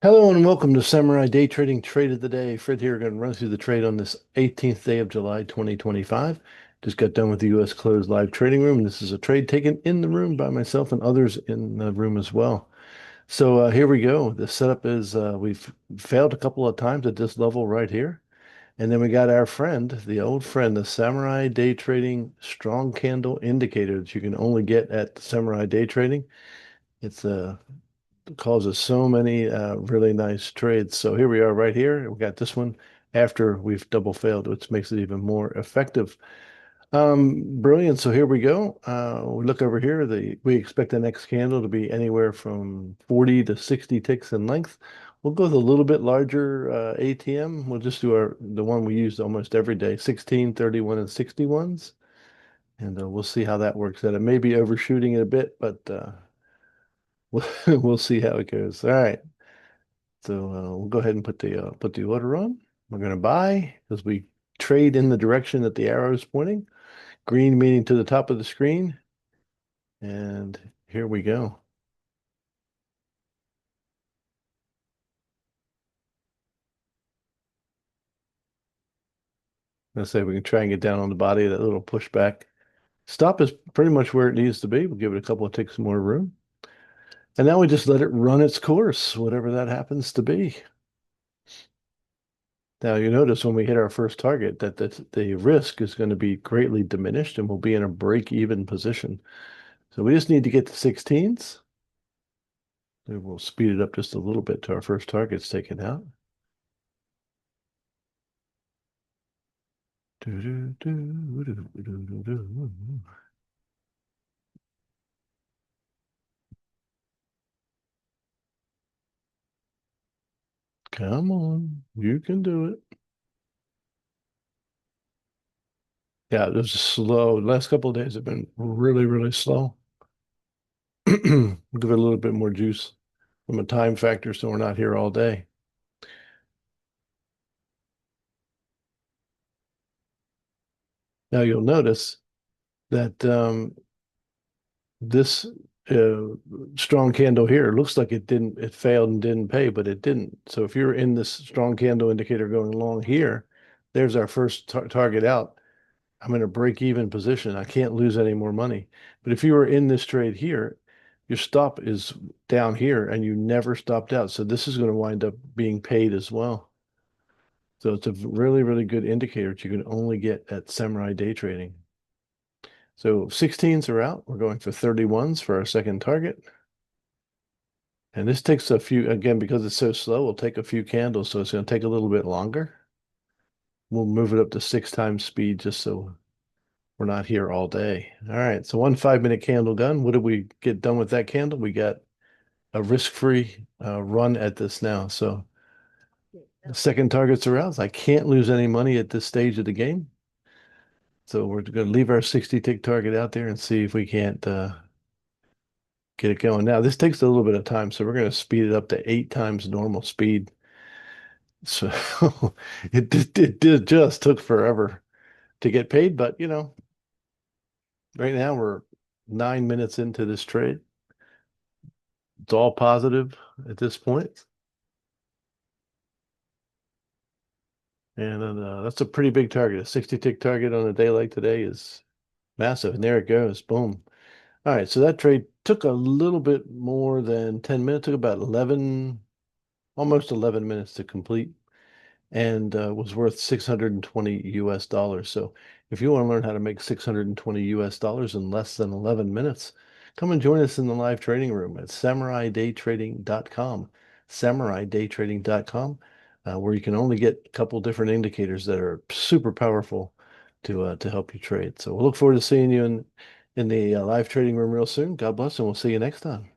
Hello and welcome to Samurai Day Trading Trade of the Day. Fred here, going to run through the trade on this 18th day of July 2025. Just got done with the U.S. closed live trading room. This is a trade taken in the room by myself and others in the room as well. So here we go. The setup is we've failed a couple of times at this level right here. And then we got our friend, the old friend, the Samurai Day Trading Strong Candle Indicator that you can only get at Samurai Day Trading. It's causes so many really nice trades. So here we are right here. We got this one after we've double failed, which makes it even more effective. Brilliant. So here we go. We look over here. We expect the next candle to be anywhere from 40 to 60 ticks in length. We'll go with a little bit larger ATM. We'll just do the one we use almost every day, 16, 31, and 61s. And we'll see how that works out. It may be overshooting it a bit, but we'll see how it goes. All right. So we'll go ahead and put the order on. We're going to buy as we trade in the direction that the arrow is pointing. Green meaning to the top of the screen. And here we go. Let's say we can try and get down on the body, that little pushback. Stop is pretty much where it needs to be. We'll give it a couple of ticks more room. And now we just let it run its course, whatever that happens to be. Now you notice when we hit our first target that the risk is going to be greatly diminished and we'll be in a break-even position. So we just need to get to 16s. We'll speed it up just a little bit to our first target's taken out. Come on, you can do it. Yeah, it was slow. The last couple of days have been really, really slow. Give it a little bit more juice from a time factor so we're not here all day. Now you'll notice that this uh, strong candle here looks like it failed and didn't pay, but it didn't. So if you're in this strong candle indicator going long here, there's our first target out. I'm in a break even position. I can't lose any more money. But if you were in this trade here, your stop is down here and you never stopped out. So this is going to wind up being paid as well. So it's a really, really good indicator that you can only get at Samurai Day Trading. So 16s are out. We're going for 31s for our second target. And this takes a few, again, because it's so slow, we'll take a few candles. So it's going to take a little bit longer. We'll move it up to 6 times speed just so we're not here all day. All right. So one 5-minute candle done. What did we get done with that candle? We got a risk-free run at this now. So the second targets are out. I can't lose any money at this stage of the game. So we're going to leave our 60 tick target out there and see if we can't get it going. Now, this takes a little bit of time, so we're going to speed it up to 8 times normal speed. So it just took forever to get paid, but right now we're 9 minutes into this trade. It's all positive at this point. And that's a pretty big target. A 60 tick target on a day like today is massive. And there it goes. Boom. All right. So that trade took a little bit more than 10 minutes. Took about 11, almost 11 minutes to complete and was worth 620 US dollars. So if you want to learn how to make 620 US dollars in less than 11 minutes, come and join us in the live trading room at samurai.daytrading.com, samurai.daytrading.com, where you can only get a couple different indicators that are super powerful to help you trade. So we'll look forward to seeing you in the live trading room real soon. God bless, and we'll see you next time.